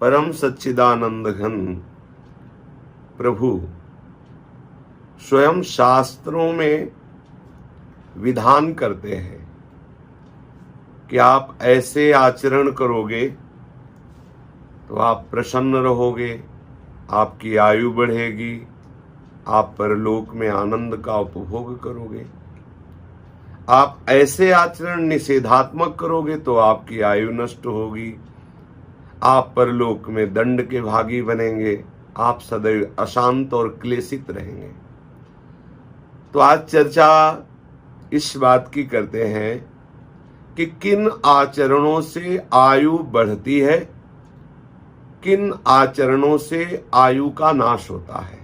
परम सच्चिदानंद घन प्रभु स्वयं शास्त्रों में विधान करते हैं कि आप ऐसे आचरण करोगे तो आप प्रसन्न रहोगे, आपकी आयु बढ़ेगी, आप परलोक में आनंद का उपभोग करोगे। आप ऐसे आचरण निषेधात्मक करोगे तो आपकी आयु नष्ट होगी, आप परलोक में दंड के भागी बनेंगे, आप सदैव अशांत और क्लेशित रहेंगे। तो आज चर्चा इस बात की करते हैं कि किन आचरणों से आयु बढ़ती है, किन आचरणों से आयु का नाश होता है।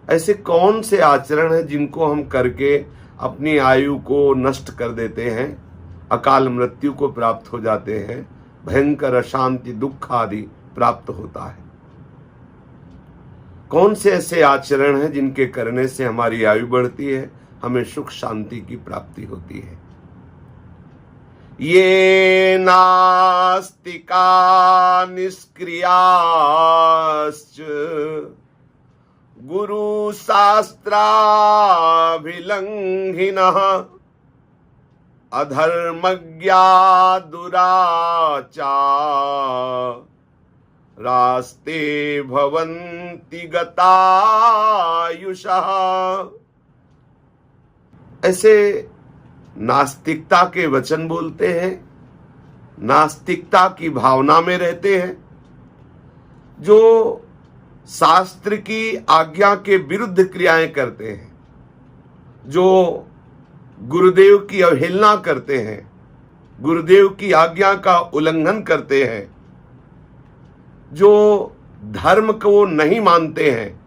ऐसे कौन से आचरण हैं जिनको हम करके अपनी आयु को नष्ट कर देते हैं, अकाल मृत्यु को प्राप्त हो जाते हैं, भयंकर अशांति दुख आदि प्राप्त होता है। कौन से ऐसे आचरण हैं जिनके करने से हमारी आयु बढ़ती है, हमें सुख शांति की प्राप्ति होती है। ये नास्तिका निष्क्रियाश्च गुरु शास्त्राभिलंघिनः अधर्मज्ञा दुराचारास्ते भवन्ति गतायुषः। ऐसे नास्तिकता के वचन बोलते हैं, नास्तिकता की भावना में रहते हैं, जो शास्त्र की आज्ञा के विरुद्ध क्रियाएं करते हैं, जो गुरुदेव की अवहेलना करते हैं, गुरुदेव की आज्ञा का उल्लंघन करते हैं, जो धर्म को नहीं मानते हैं,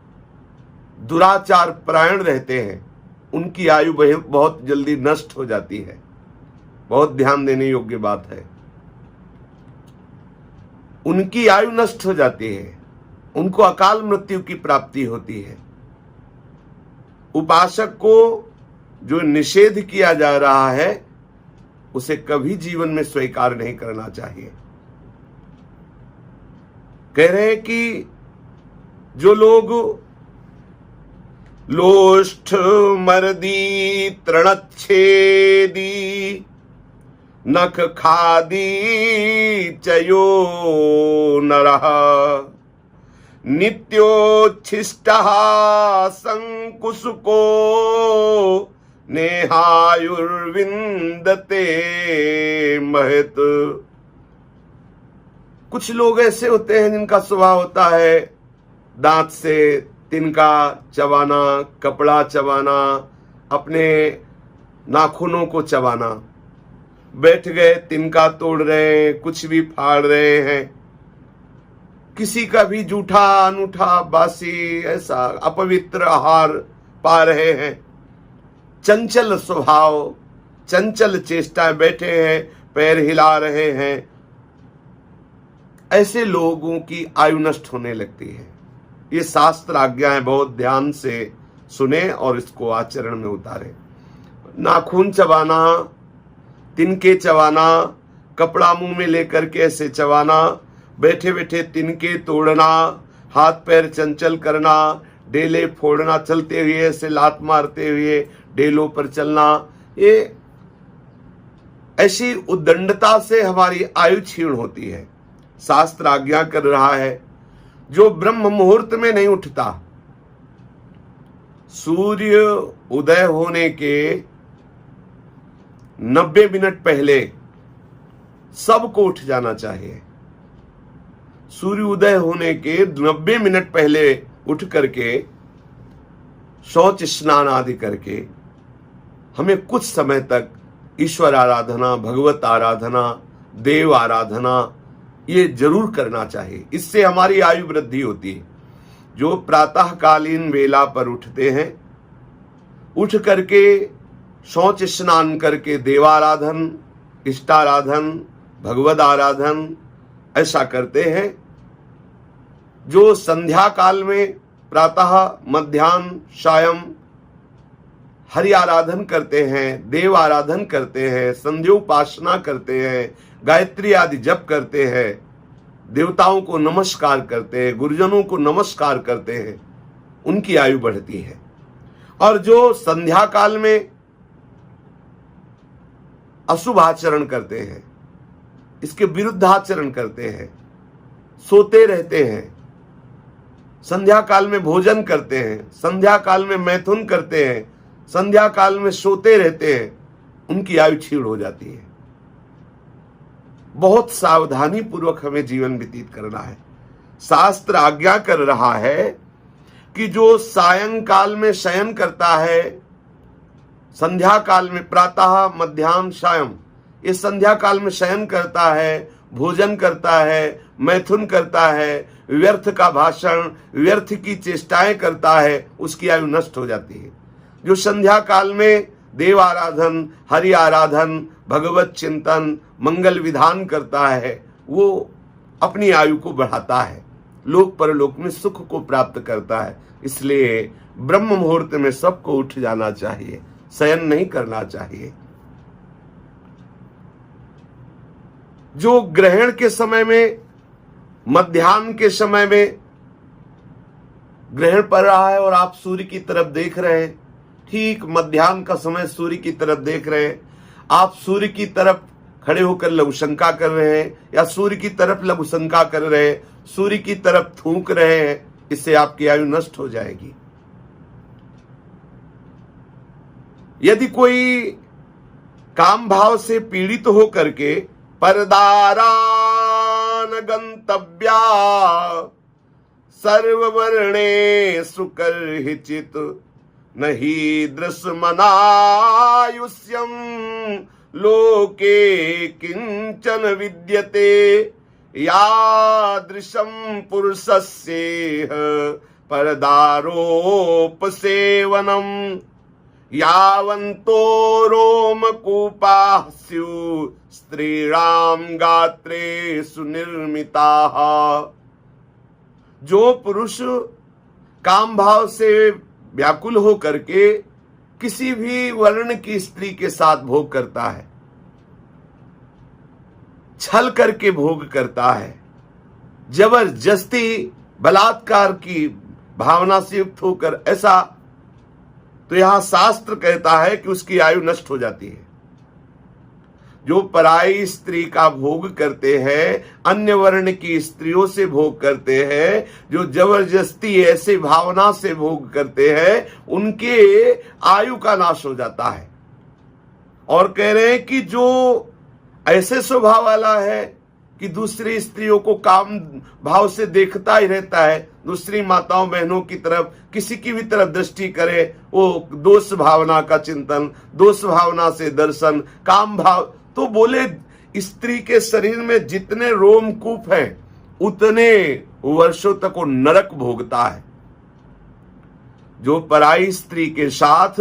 दुराचार परायण रहते हैं, उनकी आयु बहुत जल्दी नष्ट हो जाती है। बहुत ध्यान देने योग्य बात है। उनकी आयु नष्ट हो जाती है, उनको अकाल मृत्यु की प्राप्ति होती है। उपासक को जो निषेध किया जा रहा है उसे कभी जीवन में स्वीकार नहीं करना चाहिए। कह रहे हैं कि जो लोग लोष्ठ मर्दी तृणच्छेदी नख खादी चयो नरः नित्योच्छिष्टः संकुशको नेहायुर्विंदते महत। कुछ लोग ऐसे होते हैं जिनका स्वभाव होता है दांत से तिनका चबाना, कपड़ा चबाना, अपने नाखूनों को चबाना। बैठ गए, तिनका तोड़ रहे हैं, कुछ भी फाड़ रहे हैं, किसी का भी जूठा अनूठा बासी ऐसा अपवित्र आहार पा रहे हैं। चंचल स्वभाव, चंचल चेष्टाएं, बैठे हैं पैर हिला रहे हैं। ऐसे लोगों की आयु नष्ट होने लगती है। ये शास्त्र आज्ञाएं बहुत ध्यान से सुने और इसको आचरण में उतारे। नाखून चबाना, तिनके चबाना, कपड़ा मुंह में लेकर के ऐसे चबाना, बैठे बैठे तिनके तोड़ना, हाथ पैर चंचल करना, डेले फोड़ना, चलते हुए ऐसे लात मारते हुए डेलों पर चलना, ये ऐसी उद्दंडता से हमारी आयु क्षीण होती है। शास्त्र आज्ञा कर रहा है जो ब्रह्म मुहूर्त में नहीं उठता, सूर्य उदय होने के 90 मिनट पहले सबको उठ जाना चाहिए। सूर्य उदय होने के 90 मिनट पहले उठ करके शौच स्नान आदि करके हमें कुछ समय तक ईश्वर आराधना, भगवत आराधना, देव आराधना ये जरूर करना चाहिए। इससे हमारी आयु वृद्धि होती है। जो प्रातःकालीन वेला पर उठते हैं, उठ करके शौच स्नान करके देवाराधन, इष्टाराधन, भगवद आराधन ऐसा करते हैं, जो संध्या काल में प्रातः मध्याह्न सायं हरि आराधन करते हैं, देव आराधन करते हैं, संध्योपासना करते हैं, गायत्री आदि जप करते हैं, देवताओं को नमस्कार करते हैं, गुरुजनों को नमस्कार करते हैं, उनकी आयु बढ़ती है। और जो संध्या काल में अशुभ आचरण करते हैं, इसके विरुद्ध आचरण करते हैं, सोते रहते हैं, संध्या काल में भोजन करते हैं, संध्या काल में मैथुन करते हैं, संध्या काल में सोते रहते हैं, उनकी आयु क्षीण हो जाती है। बहुत सावधानी पूर्वक हमें जीवन व्यतीत करना है। शास्त्र आज्ञा कर रहा है कि जो सायंकाल में शयन करता है, संध्या काल में प्रातः मध्याह्न सायं, इस संध्या काल में शयन करता है, भोजन करता है, मैथुन करता है, व्यर्थ का भाषण, व्यर्थ की चेष्टाएं करता है, उसकी आयु नष्ट हो जाती है। जो संध्या काल में देव आराधन, हरि आराधन, भगवत चिंतन, मंगल विधान करता है, वो अपनी आयु को बढ़ाता है, लोक परलोक में सुख को प्राप्त करता है। इसलिए ब्रह्म मुहूर्त में सबको उठ जाना चाहिए, शयन नहीं करना चाहिए। जो ग्रहण के समय में, मध्याह्न के समय में ग्रहण पड़ रहा है और आप सूर्य की तरफ देख रहे हैं, ठीक मध्याह्न का समय सूर्य की तरफ देख रहे हैं, आप सूर्य की तरफ खड़े होकर लघुशंका कर रहे हैं या सूर्य की तरफ लघुशंका कर रहे हैं, सूर्य की तरफ थूक रहे हैं, इससे आपकी आयु नष्ट हो जाएगी। यदि कोई काम भाव से पीड़ित हो करके परदारान गंतव्या सर्ववर्णे सुकर्हिचित नहीं दृश्मनायुष्यम लोके किंचन विद्यते यादृशं पुरुषस्येह परदारोपसेवनम यावन्तो रोमकूपाः स्युः स्त्रीणां गात्रेषु निर्मिताः। जो पुरुष काम भाव से व्याकुल हो करके किसी भी वर्ण की स्त्री के साथ भोग करता है, छल करके भोग करता है, जबरदस्ती बलात्कार की भावना से युक्त होकर, ऐसा तो यहां शास्त्र कहता है कि उसकी आयु नष्ट हो जाती है। जो पराई स्त्री का भोग करते हैं, अन्य वर्ण की स्त्रियों से भोग करते हैं, जो जबरदस्ती ऐसे भावना से भोग करते हैं, उनके आयु का नाश हो जाता है। और कह रहे हैं कि जो ऐसे स्वभाव वाला है कि दूसरी स्त्रियों को काम भाव से देखता ही रहता है, दूसरी माताओं बहनों की तरफ किसी की भी तरफ दृष्टि करे, वो दोष भावना का चिंतन, दोष भावना से दर्शन, काम भाव, तो बोले स्त्री के शरीर में जितने रोमकूप हैं उतने वर्षों तक वो नरक भोगता है। जो पराई स्त्री के साथ,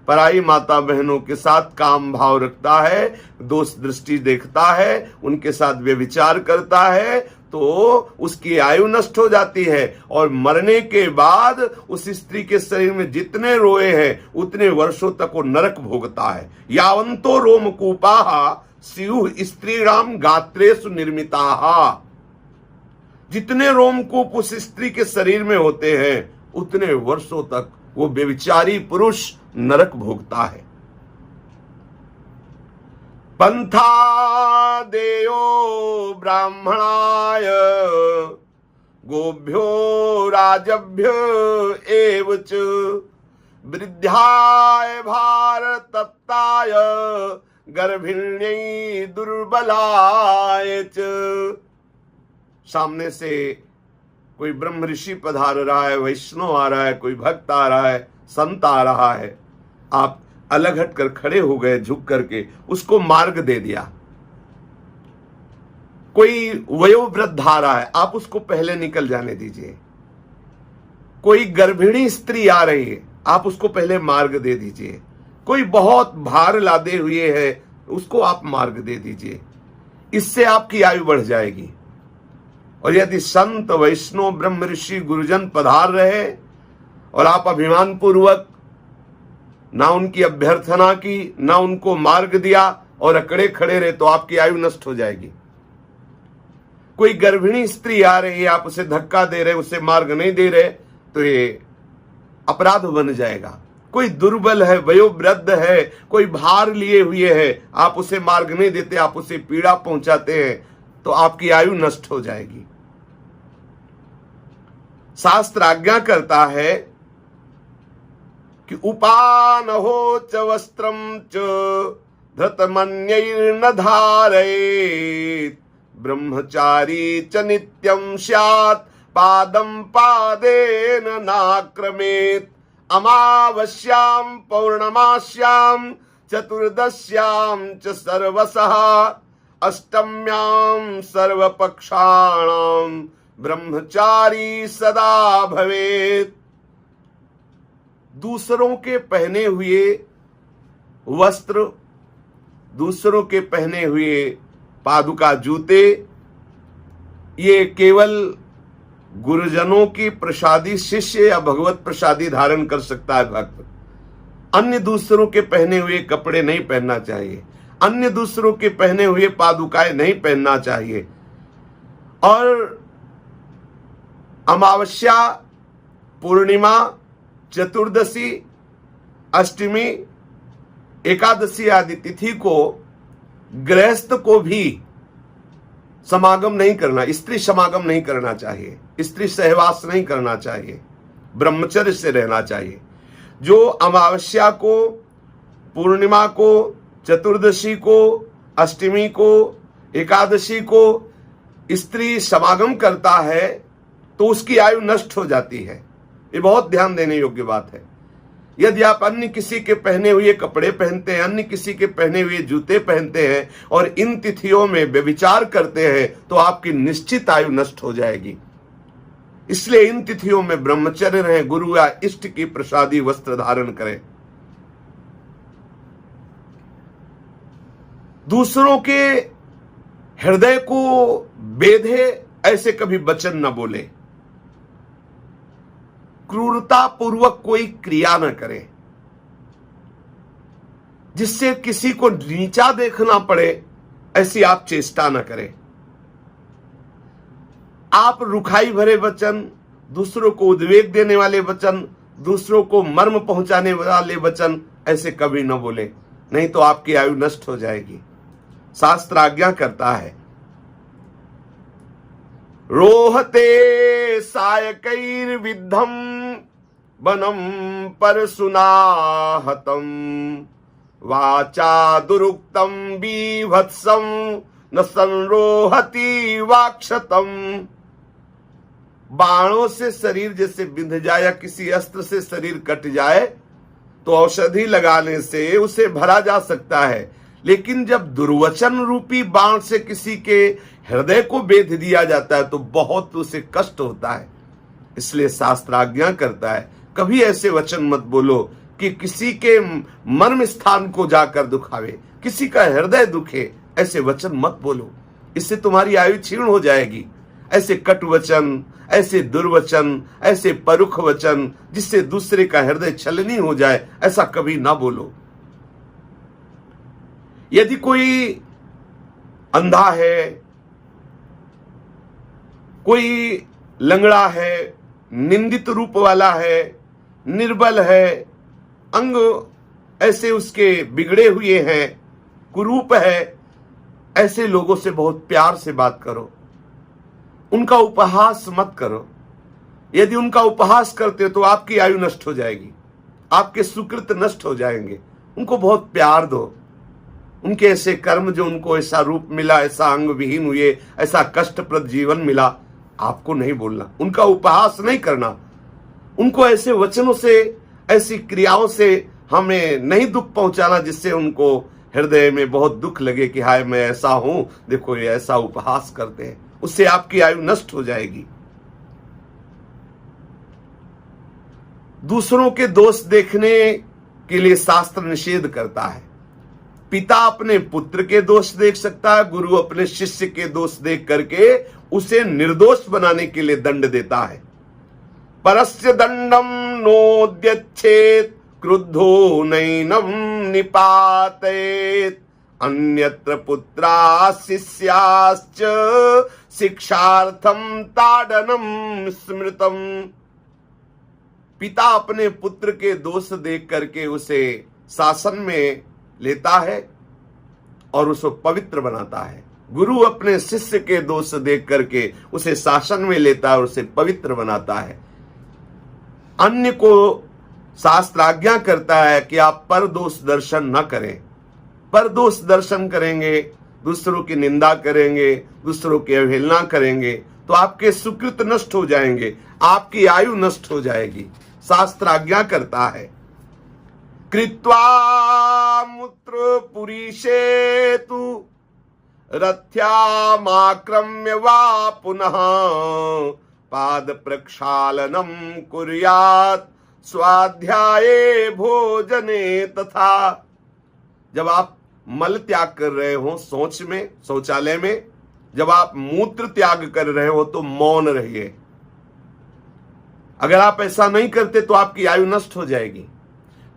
पराई माता बहनों के साथ काम भाव रखता है, दोष दृष्टि देखता है, उनके साथ व्यभिचार करता है, तो उसकी आयु नष्ट हो जाती है और मरने के बाद उस स्त्री के शरीर में जितने रोए हैं उतने वर्षों तक वो नरक भोगता है। यावंतो रोमकूपाः स्युः स्त्रीणां गात्रेषु निर्मिताः। जितने रोमकूप उस स्त्री के शरीर में होते हैं उतने वर्षों तक वो व्यभिचारी पुरुष नरक भोगता है। पंथा देयो ब्राह्मणाय गोभ्यो राजभ्यो एव च वृद्धाय भारतप्ताय गर्भिण्यै दुर्बलाय च। सामने से कोई ब्रह्म ऋषि पधार रहा है, वैष्णव आ रहा है, कोई भक्त आ रहा है, संत आ रहा है, आप अलग हटकर खड़े हो गए, झुक करके उसको मार्ग दे दिया। कोई वयोवृद्ध आ रहा है, आप उसको पहले निकल जाने दीजिए। कोई गर्भिणी स्त्री आ रही है, आप उसको पहले मार्ग दे दीजिए। कोई बहुत भार लादे हुए है, उसको आप मार्ग दे दीजिए। इससे आपकी आयु बढ़ जाएगी। और यदि संत वैष्णव ब्रह्म ऋषि गुरुजन पधार रहे और आप अभिमान पूर्वक ना उनकी अभ्यर्थना की, ना उनको मार्ग दिया और अकड़े खड़े रहे, तो आपकी आयु नष्ट हो जाएगी। कोई गर्भिणी स्त्री आ रही है, आप उसे धक्का दे रहे, उसे मार्ग नहीं दे रहे, तो ये अपराध बन जाएगा। कोई दुर्बल है, वयोवृद्ध है, कोई भार लिए हुए है, आप उसे मार्ग नहीं देते, आप उसे पीड़ा पहुंचाते हैं, तो आपकी आयु नष्ट हो जाएगी। शास्त्र आज्ञा करता है कि उपानहो च वस्त्रम च धृतमन्यैर्न धारयेत् ब्रह्मचारी च नित्यं स्यात् पादं पादेन नाक्रमेत् अमावस्यां पौर्णमास्यां चतुर्दश्यां च सर्वशः अष्टम्यां सर्वपक्षाणां ब्रह्मचारी सदा भवेत्। दूसरों के पहने हुए वस्त्र, दूसरों के पहने हुए पादुका जूते, ये केवल गुरुजनों की प्रसादी शिष्य या भगवत प्रसादी धारण कर सकता है भक्त। अन्य दूसरों के पहने हुए कपड़े नहीं पहनना चाहिए, अन्य दूसरों के पहने हुए पादुकाएं नहीं पहनना चाहिए। और अमावस्या, पूर्णिमा, चतुर्दशी, अष्टमी, एकादशी आदि तिथि को गृहस्थ को भी समागम नहीं करना, स्त्री समागम नहीं करना चाहिए, स्त्री सहवास नहीं करना चाहिए, ब्रह्मचर्य से रहना चाहिए। जो अमावस्या को, पूर्णिमा को, चतुर्दशी को, अष्टमी को, एकादशी को स्त्री समागम करता है तो उसकी आयु नष्ट हो जाती है। ये बहुत ध्यान देने योग्य बात है। यदि आप अन्य किसी के पहने हुए कपड़े पहनते हैं, अन्य किसी के पहने हुए जूते पहनते हैं और इन तिथियों में व्यभिचार करते हैं तो आपकी निश्चित आयु नष्ट हो जाएगी। इसलिए इन तिथियों में ब्रह्मचर्य रहें, गुरु या इष्ट की प्रसादी वस्त्र धारण करें। दूसरों के हृदय को बेधे ऐसे कभी वचन न बोले, क्रूरता पूर्वक कोई क्रिया न करे जिससे किसी को नीचा देखना पड़े, ऐसी आप चेष्टा न करें। आप रुखाई भरे वचन, दूसरों को उद्वेग देने वाले वचन, दूसरों को मर्म पहुंचाने वाले वचन ऐसे कभी न बोले, नहीं तो आपकी आयु नष्ट हो जाएगी। शास्त्र आज्ञा करता है, रोहते सायकैर्विद्धं वनं परशुनाहतं वाचा दुरुक्तं बीभत्सं न संरोहति वाक्षतम। बाणों से शरीर जैसे बिंध जाए या किसी अस्त्र से शरीर कट जाए तो औषधि लगाने से उसे भरा जा सकता है, लेकिन जब दुर्वचन रूपी बाण से किसी के हृदय को बेध दिया जाता है तो बहुत उसे कष्ट होता है। इसलिए शास्त्र आज्ञा करता है, कभी ऐसे वचन मत बोलो कि किसी के मर्म स्थान को जाकर दुखावे, किसी का हृदय दुखे, ऐसे वचन मत बोलो, इससे तुम्हारी आयु क्षीण हो जाएगी। ऐसे कटु वचन, ऐसे दुर्वचन, ऐसे परुख वचन जिससे दूसरे का हृदय छलनी हो जाए, ऐसा कभी ना बोलो। यदि कोई अंधा है, कोई लंगड़ा है, निंदित रूप वाला है, निर्बल है, अंग ऐसे उसके बिगड़े हुए हैं, कुरूप है, ऐसे लोगों से बहुत प्यार से बात करो, उनका उपहास मत करो। यदि उनका उपहास करते हो तो आपकी आयु नष्ट हो जाएगी, आपके सुकृत नष्ट हो जाएंगे। उनको बहुत प्यार दो। उनके ऐसे कर्म जो उनको ऐसा रूप मिला, ऐसा अंग विहीन हुए, ऐसा कष्टप्रद जीवन मिला, आपको नहीं बोलना, उनका उपहास नहीं करना, उनको ऐसे वचनों से, ऐसी क्रियाओं से हमें नहीं दुख पहुंचाना जिससे उनको हृदय में बहुत दुख लगे कि हाय मैं ऐसा हूं, देखो ये ऐसा उपहास करते हैं। उससे आपकी आयु नष्ट हो जाएगी। दूसरों के दोष देखने के लिए शास्त्र निषेध करता है। पिता अपने पुत्र के दोष देख सकता है, गुरु अपने शिष्य के दोष देख करके उसे निर्दोष बनाने के लिए दंड देता है। परस्य दंडम नोद्यच्छेत् क्रुद्धो नैनम निपातेत् अन्यत्र पुत्रा शिष्याश्च शिक्षार्थम ताडनम स्मृतम। पिता अपने पुत्र के दोष देख करके उसे शासन में लेता है और उसको पवित्र बनाता है। गुरु अपने शिष्य के दोष देख करके उसे शासन में लेता है और उसे पवित्र बनाता है। अन्य को शास्त्र आज्ञा करता है कि आप पर दोष दर्शन न करें। पर दोष दर्शन करेंगे, दूसरों की निंदा करेंगे, दूसरों की अवहेलना करेंगे तो आपके सुकृत नष्ट हो जाएंगे, आपकी आयु नष्ट हो जाएगी। शास्त्र आज्ञा करता है। कृत्वा मूत्र पुरीशेतु रथ्यामाक्रम्य वा पुनः पाद प्रक्षालनम कुर्यात् स्वाध्याये भोजने तथा। जब आप मल त्याग कर रहे हो शौच में, शौचालय में, जब आप मूत्र त्याग कर रहे हो तो मौन रहिए। अगर आप ऐसा नहीं करते तो आपकी आयु नष्ट हो जाएगी।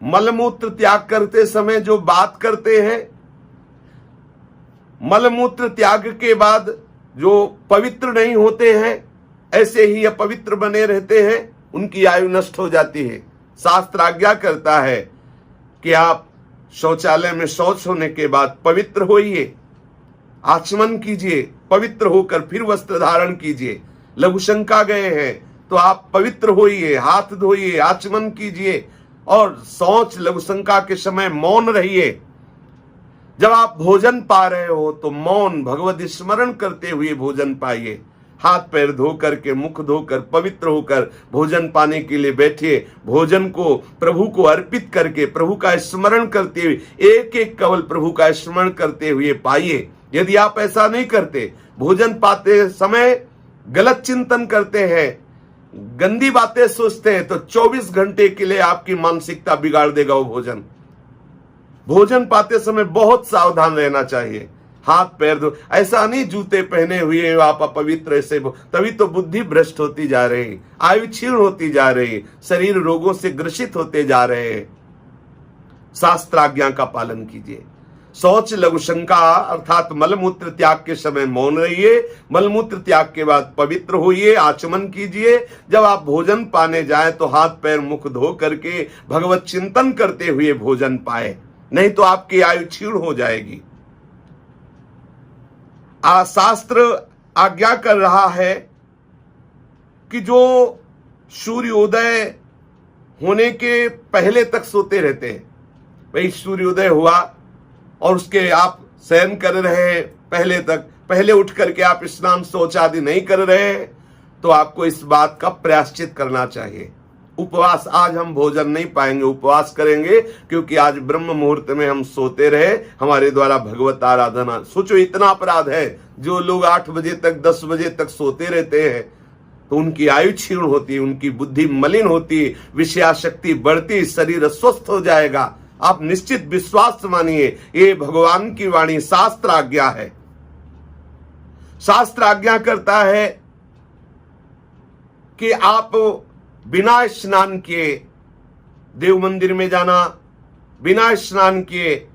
मलमूत्र त्याग करते समय जो बात करते हैं, मलमूत्र त्याग के बाद जो पवित्र नहीं होते हैं, ऐसे ही अपवित्र बने रहते हैं, उनकी आयु नष्ट हो जाती है। शास्त्र आज्ञा करता है कि आप शौचालय में शौच होने के बाद पवित्र होइए, आचमन कीजिए, पवित्र होकर फिर वस्त्र धारण कीजिए। लघुशंका गए हैं तो आप पवित्र होइए, हाथ धोइए, आचमन कीजिए और शौच लघुशंका के समय मौन रहिए। जब आप भोजन पा रहे हो तो मौन भगवत स्मरण करते हुए भोजन पाइए। हाथ पैर धो करके, मुख धोकर, पवित्र होकर भोजन पाने के लिए बैठिए। भोजन को प्रभु को अर्पित करके, प्रभु का स्मरण करते हुए, एक एक कवल प्रभु का स्मरण करते हुए पाइए। यदि आप ऐसा नहीं करते, भोजन पाते समय गलत चिंतन करते हैं, गंदी बातें सोचते हैं, तो 24 घंटे के लिए आपकी मानसिकता बिगाड़ देगा वो भोजन। भोजन पाते समय बहुत सावधान रहना चाहिए। हाथ पैर धो, ऐसा नहीं जूते पहने हुए आप अपवित्र ऐसे, तभी तो बुद्धि भ्रष्ट होती जा रही, आयु क्षीण होती जा रही, शरीर रोगों से ग्रसित होते जा रहे हैं। शास्त्र आज्ञा का पालन कीजिए। शौच लघुशंका अर्थात मलमूत्र त्याग के समय मौन रहिए, मलमूत्र त्याग के बाद पवित्र होइए, आचमन कीजिए। जब आप भोजन पाने जाएं तो हाथ पैर मुख धो करके भगवत चिंतन करते हुए भोजन पाए, नहीं तो आपकी आयु क्षीण हो जाएगी। शास्त्र आज्ञा कर रहा है कि जो सूर्योदय होने के पहले तक सोते रहते हैं, भाई सूर्योदय हुआ और उसके आप शयन कर रहे हैं, पहले उठ करके आप स्नान शौच आदि नहीं कर रहे हैं, तो आपको इस बात का प्रायश्चित करना चाहिए। उपवास, आज हम भोजन नहीं पाएंगे, उपवास करेंगे, क्योंकि आज ब्रह्म मुहूर्त में हम सोते रहे, हमारे द्वारा भगवत आराधना। सोचो इतना अपराध है। जो लोग 8 बजे तक 10 बजे तक सोते रहते हैं तो उनकी आयु क्षीण होती है, उनकी बुद्धि मलिन होती, विषयाशक्ति बढ़ती, शरीर अस्वस्थ हो जाएगा। आप निश्चित विश्वास मानिए, ये भगवान की वाणी, शास्त्र आज्ञा है। शास्त्र आज्ञा करता है कि आप बिना स्नान किए देव मंदिर में जाना, बिना स्नान किए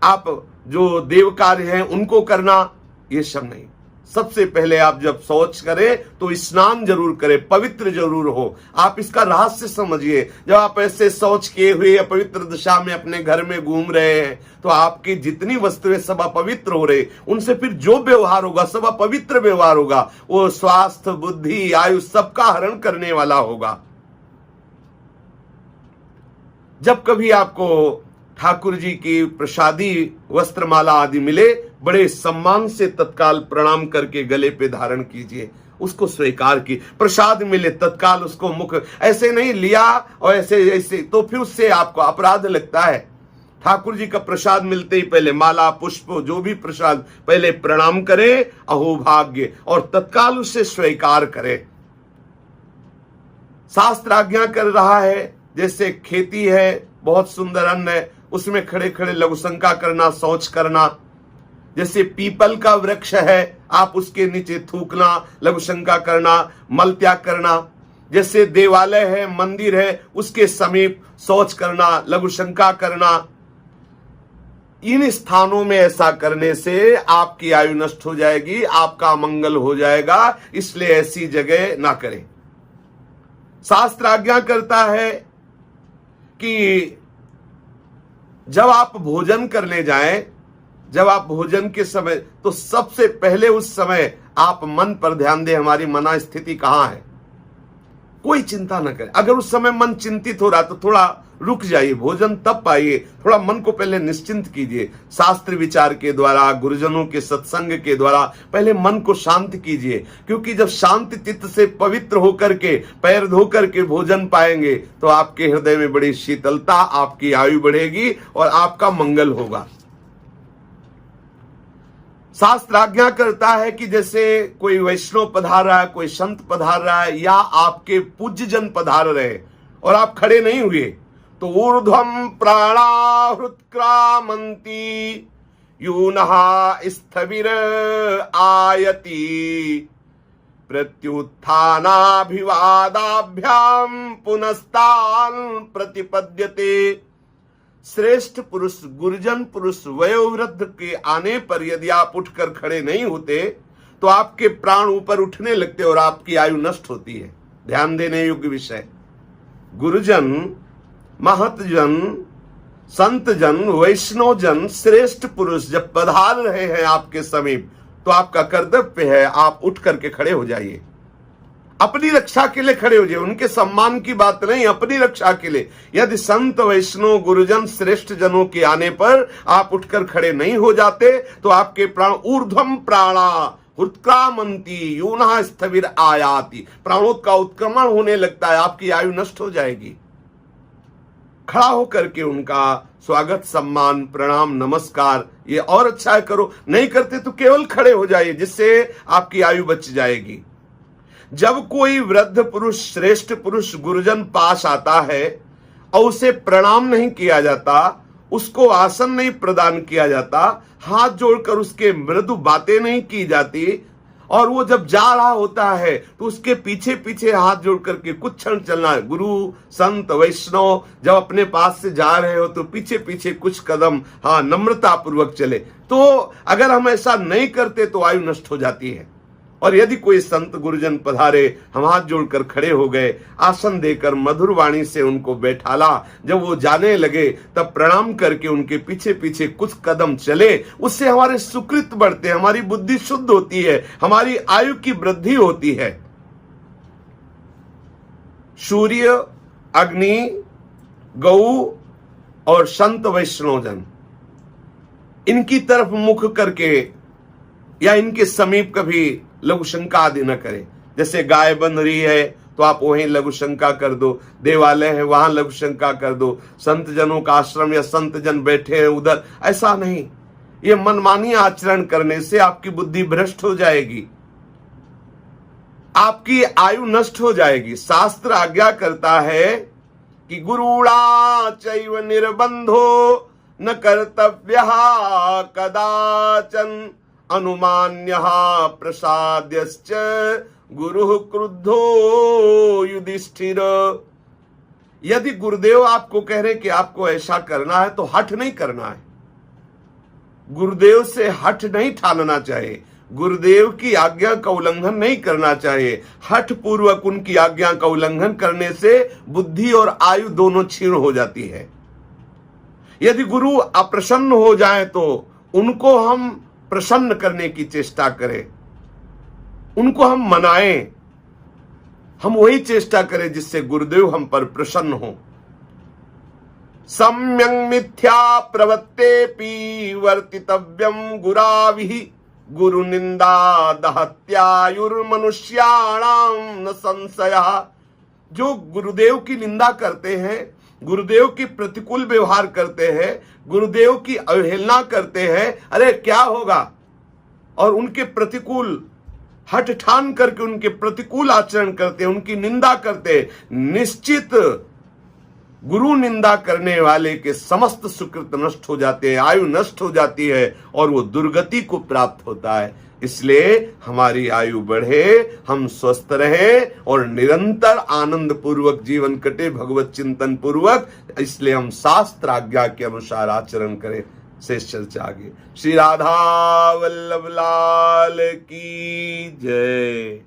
आप जो देव कार्य हैं उनको करना, ये सब नहीं। सबसे पहले आप जब शौच करें तो स्नान जरूर करें, पवित्र जरूर हो। आप इसका रहस्य समझिए। जब आप ऐसे शौच किए हुए अपवित्र दशा में अपने घर में घूम रहे हैं तो आपकी जितनी वस्तुएं सब अपवित्र हो रही, उनसे फिर जो व्यवहार होगा सब अपवित्र व्यवहार होगा। वो स्वास्थ्य, बुद्धि, आयु सबका हरण करने वाला होगा। जब कभी आपको ठाकुर जी की प्रसादी वस्त्रमाला आदि मिले, बड़े सम्मान से तत्काल प्रणाम करके गले पे धारण कीजिए, उसको स्वीकार की। प्रसाद मिले तत्काल उसको मुख, ऐसे नहीं लिया और ऐसे तो फिर उससे आपको अपराध लगता है। ठाकुर जी का प्रसाद मिलते ही पहले माला, पुष्प, जो भी प्रसाद, पहले प्रणाम करे, अहोभाग्य, और तत्काल उससे स्वीकार करे। शास्त्र आज्ञा कर रहा है, जैसे खेती है, बहुत सुंदर अन्न है, उसमें खड़े खड़े लघुशंका करना, शौच करना। जैसे पीपल का वृक्ष है, आप उसके नीचे थूकना, लघुशंका करना, मल त्याग करना। जैसे देवालय है, मंदिर है, उसके समीप शौच करना, लघुशंका करना। इन स्थानों में ऐसा करने से आपकी आयु नष्ट हो जाएगी, आपका अमंगल हो जाएगा, इसलिए ऐसी जगह ना करें। शास्त्र आज्ञा करता है कि जब आप भोजन करने जाएं, जब आप भोजन के समय, तो सबसे पहले उस समय आप मन पर ध्यान दें, हमारी मना स्थिति कहां है। कोई चिंता न करें। अगर उस समय मन चिंतित हो रहा तो थोड़ा रुक जाइए, भोजन तब पाइए, थोड़ा मन को पहले निश्चिंत कीजिए। शास्त्र विचार के द्वारा, गुरुजनों के सत्संग के द्वारा पहले मन को शांत कीजिए, क्योंकि जब शांत चित्त से पवित्र होकर के पैर धोकर के भोजन पाएंगे तो आपके हृदय में बड़ी शीतलता, आपकी आयु बढ़ेगी और आपका मंगल होगा। शास्त्र आज्ञा करता है कि जैसे कोई वैष्णव पधार रहा है, कोई संत पधार रहा है, या आपके पूज्य जन पधार रहे और आप खड़े नहीं हुए, तो ऊर्ध्वम प्राणा हृत्क्रामंती यूनः स्थविर आयति प्रत्युत्थानाभिवादाभ्याम पुनस्तान प्रतिपद्यते। श्रेष्ठ पुरुष, गुरुजन पुरुष, वयोवृद्ध के आने पर यदि आप उठकर खड़े नहीं होते तो आपके प्राण ऊपर उठने लगते और आपकी आयु नष्ट होती है। ध्यान देने योग्य विषय। गुरुजन, महतजन, संतजन, वैष्णवजन, श्रेष्ठ पुरुष जब पधार रहे हैं आपके समीप, तो आपका कर्तव्य है आप उठ करके खड़े हो जाइए। अपनी रक्षा के लिए खड़े हो जाइए, उनके सम्मान की बात नहीं, अपनी रक्षा के लिए। यदि संत, वैष्णव, गुरुजन, श्रेष्ठ जनों के आने पर आप उठकर खड़े नहीं हो जाते तो आपके प्राण ऊर्ध्वम प्राणा हृत्क्रामंती यूनः स्थविर आयाति, प्राणों का उत्क्रमण होने लगता है, आपकी आयु नष्ट हो जाएगी। खड़ा होकर के उनका स्वागत, सम्मान, प्रणाम, नमस्कार ये और अच्छा है करो। नहीं करते तो केवल खड़े हो जाइए, जिससे आपकी आयु बच जाएगी। जब कोई वृद्ध पुरुष, श्रेष्ठ पुरुष, गुरुजन पास आता है और उसे प्रणाम नहीं किया जाता, उसको आसन नहीं प्रदान किया जाता, हाथ जोड़कर उसके मृदु बातें नहीं की जाती, और वो जब जा रहा होता है तो उसके पीछे पीछे हाथ जोड़ करके कुछ क्षण चलना है। गुरु, संत, वैष्णव जब अपने पास से जा रहे हो तो पीछे पीछे कुछ कदम नम्रता पूर्वक चले। तो अगर हम ऐसा नहीं करते तो आयु नष्ट हो जाती है। और यदि कोई संत गुरुजन पधारे, हम हाथ जोड़कर खड़े हो गए, आसन देकर मधुर वाणी से उनको बैठाला, जब वो जाने लगे तब प्रणाम करके उनके पीछे पीछे कुछ कदम चले, उससे हमारे सुकृत बढ़ते हैं, हमारी बुद्धि शुद्ध होती है, हमारी आयु की वृद्धि होती है। सूर्य, अग्नि, गौ और संत वैष्णवजन, इनकी तरफ मुख करके या इनके समीप कभी लघु शंका आदि न करें। जैसे गाय बन रही है तो आप वहीं लघु शंका कर दो, देवालय है वहां लघु शंका कर दो, संत जनों का आश्रम या संत जन बैठे हैं उधर, ऐसा नहीं। ये मनमानी आचरण करने से आपकी बुद्धि भ्रष्ट हो जाएगी, आपकी आयु नष्ट हो जाएगी। शास्त्र आज्ञा करता है कि गुरुणा चैव निर्बंधो न कर्तव्यः कदाचन अनुमान्यः प्रसाद्यश्च गुरुः क्रुद्धो युधिष्ठिर। यदि गुरुदेव आपको कह रहे कि आपको ऐसा करना है तो हठ नहीं करना है। गुरुदेव से हठ नहीं ठानना चाहिए, गुरुदेव की आज्ञा का उल्लंघन नहीं करना चाहिए। हठ पूर्वक उनकी आज्ञा का उल्लंघन करने से बुद्धि और आयु दोनों क्षीण हो जाती है। यदि गुरु अप्रसन्न हो जाए तो उनको हम प्रसन्न करने की चेष्टा करें, उनको हम मनाएं, हम वही चेष्टा करें जिससे गुरुदेव हम पर प्रसन्न हो। सम्यं मिथ्या प्रवत्तेपि वर्तितव्यं गुराभिः गुरु निंदा दहत्यायुर्मनुष्याणां न संशयः। जो गुरुदेव की निंदा करते हैं, गुरुदेव की प्रतिकूल व्यवहार करते हैं, गुरुदेव की अवहेलना करते हैं, अरे क्या होगा, और उनके प्रतिकूल हठ ठान करके उनके प्रतिकूल आचरण करते हैं, उनकी निंदा करते हैं, निश्चित गुरु निंदा करने वाले के समस्त सुकृत नष्ट हो जाते हैं, आयु नष्ट हो जाती है और वो दुर्गति को प्राप्त होता है। इसलिए हमारी आयु बढ़े, हम स्वस्थ रहे और निरंतर आनंद पूर्वक जीवन कटे, भगवत चिंतन पूर्वक। इसलिए हम शास्त्र आज्ञा के अनुसार आचरण करें। शेष चर्चा आगे। श्री राधा वल्लभ लाल की जय।